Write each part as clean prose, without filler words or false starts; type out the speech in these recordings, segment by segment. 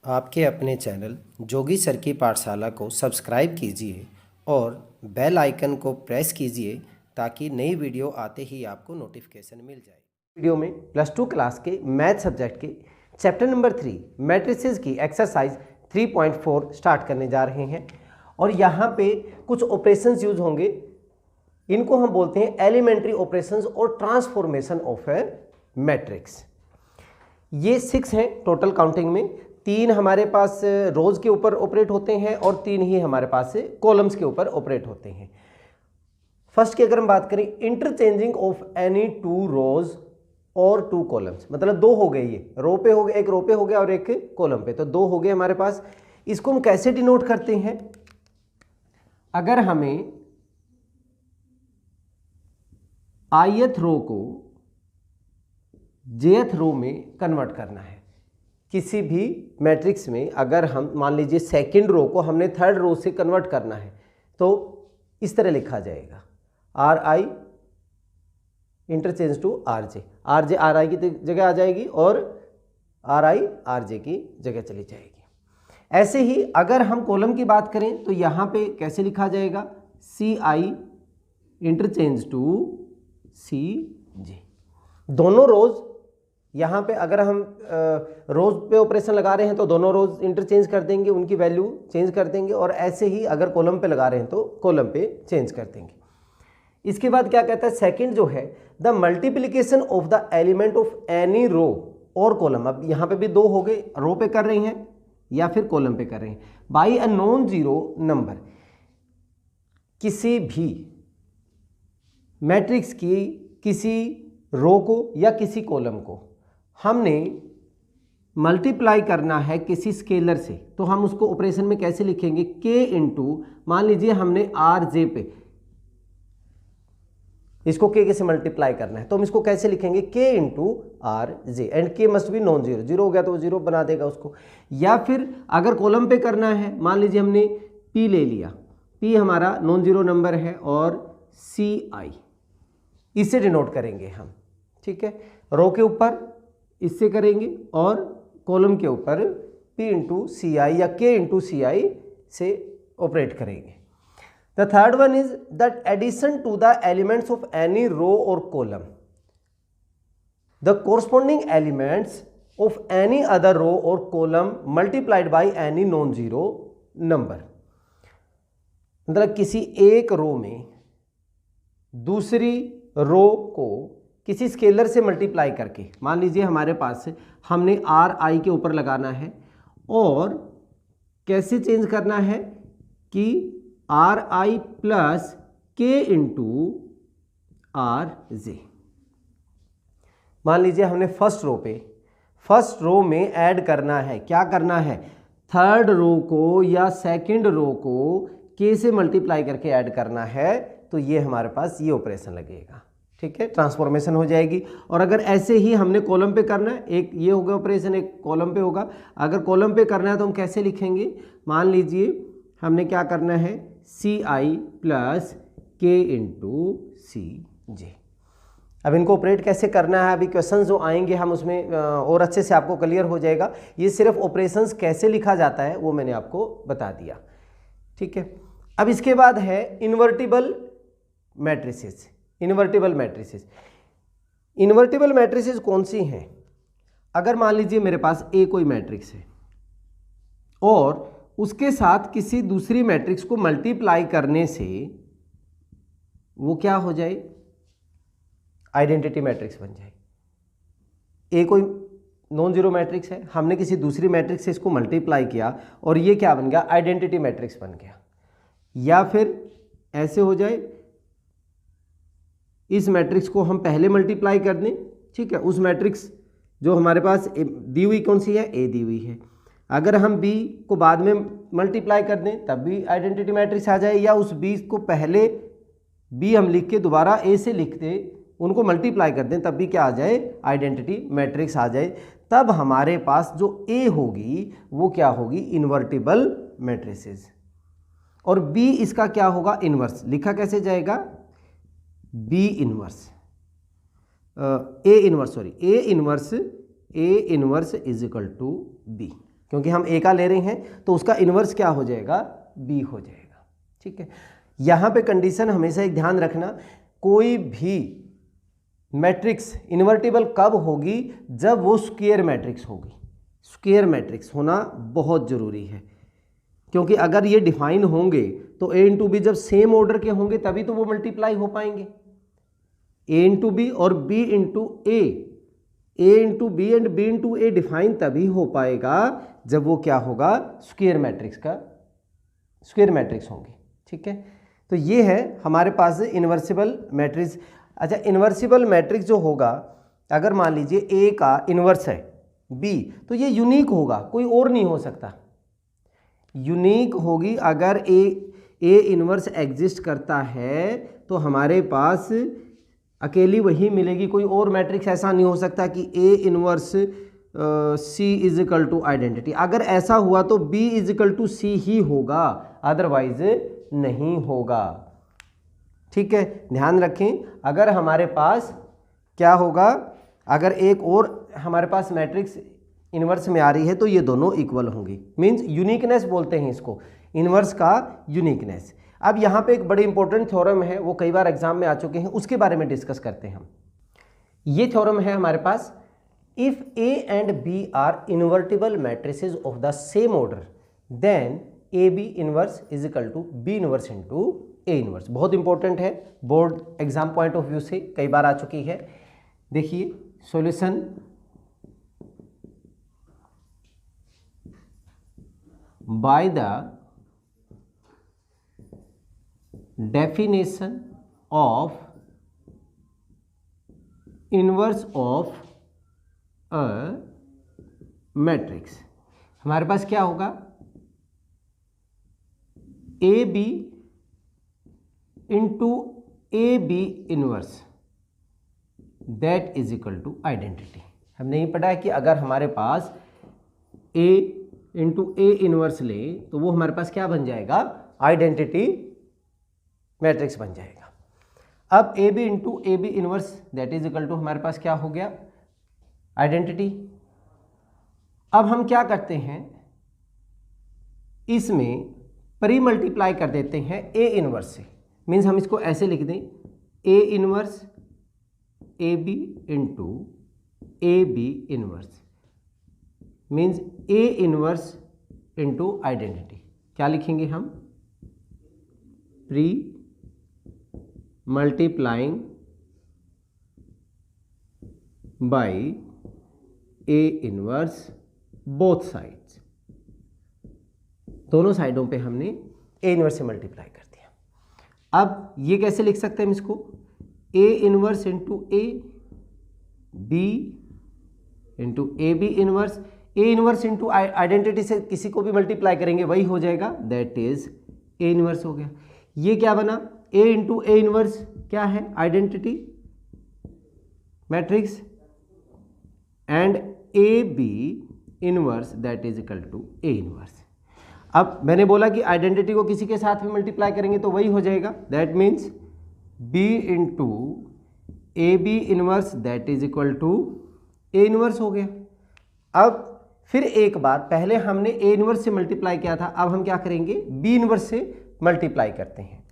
आपके अपने चैनल जोगी सर की पाठशाला को सब्सक्राइब कीजिए और बेल आइकन को प्रेस कीजिए ताकि नई वीडियो आते ही आपको नोटिफिकेशन मिल जाए। वीडियो में प्लस 2 क्लास के मैथ सब्जेक्ट के चैप्टर नंबर 3 मैट्रिसेस की एक्सरसाइज 3.4 स्टार्ट करने जा रहे हैं और यहाँ पे कुछ ऑपरेशंस यूज होंगे। इनको हम बोलते हैं एलिमेंट्री ऑपरेशंस और ट्रांसफॉर्मेशन ऑफ ए मैट्रिक्स। ये 6 हैं टोटल काउंटिंग में। 3 हमारे पास रोज के ऊपर ऑपरेट होते हैं और 3 ही हमारे पास कॉलम्स के ऊपर ऑपरेट होते हैं। फर्स्ट की अगर हम बात करें, इंटरचेंजिंग ऑफ एनी 2 रोज और 2 कॉलम्स, मतलब 2 हो गए, ये रो पे हो गए, एक रो पे हो गया और एक कॉलम पे, तो 2 हो गए हमारे पास। इसको हम कैसे डिनोट करते हैं? अगर हमें ith रो को jth रो में कन्वर्ट करना है किसी भी मैट्रिक्स में, अगर हम मान लीजिए सेकंड रो को हमने थर्ड रो से कन्वर्ट करना है तो इस तरह लिखा जाएगा, R I interchange to R J R I की जगह आ जाएगी और आर आई आर जे की जगह चली जाएगी। ऐसे ही अगर हम कॉलम की बात करें तो यहाँ पे कैसे लिखा जाएगा, सी आई इंटरचेंज टू सी जे। दोनों रोज यहाँ पे अगर हम रोज पे ऑपरेशन लगा रहे हैं तो दोनों रोज इंटरचेंज कर देंगे, उनकी वैल्यू चेंज कर देंगे, और ऐसे ही अगर कॉलम पे लगा रहे हैं तो कॉलम पे चेंज कर देंगे। इसके बाद क्या कहता है, सेकंड जो है, the multiplication of the element of any row और कॉलम। अब यहाँ पे भी 2 हो गए, रो पे कर रहे हैं या फिर कॉलम पे कर रहे हैं, by a non zero number. किसी भी मैट्रिक्स की किसी रो को या किसी कॉलम को हमने मल्टीप्लाई करना है किसी स्केलर से, तो हम उसको ऑपरेशन में कैसे लिखेंगे, के इंटू, मान लीजिए हमने आर जे पे इसको के से मल्टीप्लाई करना है तो हम इसको कैसे लिखेंगे, के इंटू आर जे, एंड के must be non zero, zero हो गया तो वो जीरो बना देगा उसको। या फिर अगर कॉलम पे करना है, मान लीजिए हमने पी ले लिया, पी हमारा नॉन जीरो नंबर है और सी आई, इससे डिनोट करेंगे हम, ठीक है। रो के ऊपर इससे करेंगे और कॉलम के ऊपर पी इंटू सी आई या के इंटू सी आई से ऑपरेट करेंगे। The third one is that addition to the elements of any row और column, the corresponding elements of any other row और column multiplied by any non zero number. मतलब किसी एक रो में दूसरी रो को किसी स्केलर से मल्टीप्लाई करके, मान लीजिए हमारे पास हमने आर आई के ऊपर लगाना है और कैसे चेंज करना है कि आर आई प्लस के इंटू आर जे। मान लीजिए हमने फर्स्ट रो में ऐड करना है, क्या करना है, थर्ड रो को या सेकंड रो को के से मल्टीप्लाई करके ऐड करना है, तो ये हमारे पास ये ऑपरेशन लगेगा, ठीक है, ट्रांसफॉर्मेशन हो जाएगी। और अगर ऐसे ही हमने कॉलम पे करना है, एक ये होगा ऑपरेशन, एक कॉलम पे होगा। अगर कॉलम पे करना है तो हम कैसे लिखेंगे, मान लीजिए हमने क्या करना है, सी आई प्लस के इंटू सी जे। अब इनको ऑपरेट कैसे करना है, अभी क्वेश्चन जो आएंगे हम उसमें और अच्छे से आपको क्लियर हो जाएगा। ये सिर्फ ऑपरेशंस कैसे लिखा जाता है वो मैंने आपको बता दिया, ठीक है। अब इसके बाद है इन्वर्टिबल मैट्रिसेस। इन्वर्टिबल मैट्रिसेस कौन सी हैं? अगर मान लीजिए मेरे पास ए कोई मैट्रिक्स है और उसके साथ किसी दूसरी मैट्रिक्स को मल्टीप्लाई करने से वो क्या हो जाए, आइडेंटिटी मैट्रिक्स बन जाए। ए कोई नॉन जीरो मैट्रिक्स है, हमने किसी दूसरी मैट्रिक्स से इसको मल्टीप्लाई किया और ये क्या बन गया, आइडेंटिटी मैट्रिक्स बन गया। या फिर ऐसे हो जाए, इस मैट्रिक्स को हम पहले मल्टीप्लाई कर दें, ठीक है, उस मैट्रिक्स जो हमारे पास दी हुई कौन सी है, ए दी हुई है, अगर हम बी को बाद में मल्टीप्लाई कर दें तब भी आइडेंटिटी मैट्रिक्स आ जाए, या उस बी को पहले बी हम लिख के दोबारा ए से लिख दें, उनको मल्टीप्लाई कर दें तब भी क्या आ जाए, आइडेंटिटी मैट्रिक्स आ जाए। तब हमारे पास जो ए होगी वो क्या होगी, इन्वर्टिबल मैट्रिसेस, और बी इसका क्या होगा, इन्वर्स। लिखा कैसे जाएगा, B inverse, A inverse is equal to B. क्योंकि हम ए का ले रहे हैं तो उसका इन्वर्स क्या हो जाएगा, बी हो जाएगा। ठीक है, यहाँ पे कंडीशन हमेशा एक ध्यान रखना, कोई भी मैट्रिक्स इन्वर्टिबल कब होगी, जब वो स्क्वायर मैट्रिक्स होगी। स्क्वायर मैट्रिक्स होना बहुत ज़रूरी है, क्योंकि अगर ये डिफाइन होंगे तो ए इंटू बी जब सेम ऑर्डर के होंगे तभी तो वो मल्टीप्लाई हो पाएंगे। ए इंटू बी और B into A, A into B and B into A define तभी हो पाएगा जब वो क्या होगा, स्क्वायर मैट्रिक्स का स्क्वायर मैट्रिक्स होंगी। ठीक है, तो ये है हमारे पास इन्वर्सिबल मैट्रिक्स। अच्छा, इन्वर्सिबल मैट्रिक्स जो होगा, अगर मान लीजिए ए का इन्वर्स है बी, तो ये यूनिक होगा, कोई और नहीं हो सकता। यूनिक होगी, अगर ए इन्वर्स एग्जिस्ट करता है तो हमारे पास अकेली वही मिलेगी, कोई और मैट्रिक्स ऐसा नहीं हो सकता कि A inverse C is equal to identity. अगर ऐसा हुआ तो B is equal to C ही होगा, अदरवाइज नहीं होगा। ठीक है, ध्यान रखें, अगर हमारे पास क्या होगा, अगर एक और हमारे पास मैट्रिक्स इन्वर्स में आ रही है तो ये दोनों इक्वल होंगी, मींस यूनिकनेस बोलते हैं इसको, इन्वर्स का यूनिकनेस। अब यहाँ पे एक बड़े इंपॉर्टेंट थ्योरम है, वो कई बार एग्जाम में आ चुके हैं, उसके बारे में डिस्कस करते हैं हम। ये थ्योरम है हमारे पास, if A and B are invertible matrices of the same order then A B inverse is equal to B inverse into A inverse. बहुत इंपॉर्टेंट है, board exam point of view से कई बार आ चुकी है। देखिए solution, by the definition of inverse of a matrix, हमारे पास क्या होगा, A B into A B inverse that is equal to identity. हमने ये पढ़ा है कि अगर हमारे पास ए इंटू ए इनवर्स ले तो वो हमारे पास क्या बन जाएगा, आइडेंटिटी मैट्रिक्स बन जाएगा। अब A B into A B inverse that is equal to हमारे पास क्या हो गया, आइडेंटिटी। अब हम क्या करते हैं, इसमें प्री मल्टीप्लाई कर देते हैं ए इनवर्स से, मीन्स हम इसको ऐसे लिख दें, A inverse A B into A B inverse, means A inverse into identity. क्या लिखेंगे हम, pre multiplying by A inverse both sides, दोनों साइडों पे हमने ए इनवर्स से मल्टीप्लाई कर दिया। अब ये कैसे लिख सकते हैं हम इसको, A inverse into A B into A B inverse, A inverse into identity से किसी को भी मल्टीप्लाई करेंगे वही हो जाएगा, दैट इज ए इनवर्स हो गया। ये क्या बना, ए इंटू ए इनवर्स क्या है, identity matrix, and A B inverse that is equal to A inverse. अब मैंने बोला कि आइडेंटिटी को किसी के साथ भी मल्टीप्लाई करेंगे तो वही हो जाएगा, that means B into A B inverse that is equal to A inverse हो गया। अब फिर एक बार, पहले हमने ए इनवर्स से मल्टीप्लाई किया था, अब हम क्या करेंगे, बी इनवर्स से मल्टीप्लाई करते हैं।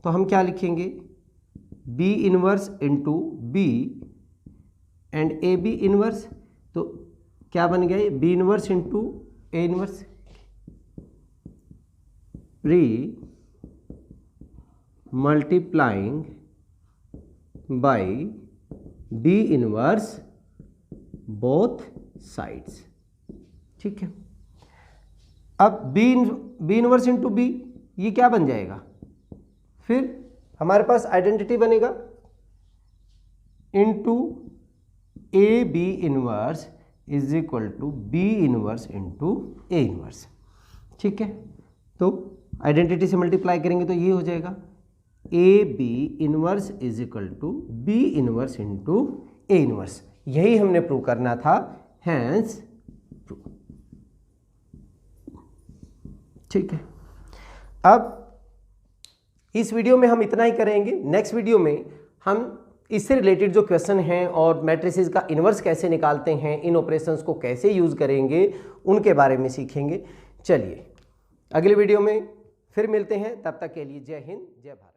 तो हम क्या लिखेंगे, B inverse into B and A B inverse, तो क्या बन गया, B inverse into A inverse, pre multiplying by B inverse both sides. ठीक है, अब बी इनवर्स इंटू बी, ये क्या बन जाएगा, फिर हमारे पास आइडेंटिटी बनेगा into A B inverse is equal to B inverse into A inverse. ठीक है, तो आइडेंटिटी से मल्टीप्लाई करेंगे तो ये हो जाएगा, A B inverse is equal to B inverse into A inverse. यही हमने प्रूव करना था, हैंस प्रूव। ठीक है, अब इस वीडियो में हम इतना ही करेंगे। नेक्स्ट वीडियो में हम इससे रिलेटेड जो क्वेश्चन हैं और मैट्रिसेस का इन्वर्स कैसे निकालते हैं, इन ऑपरेशंस को कैसे यूज़ करेंगे, उनके बारे में सीखेंगे। चलिए अगले वीडियो में फिर मिलते हैं, तब तक के लिए जय हिंद जय भारत।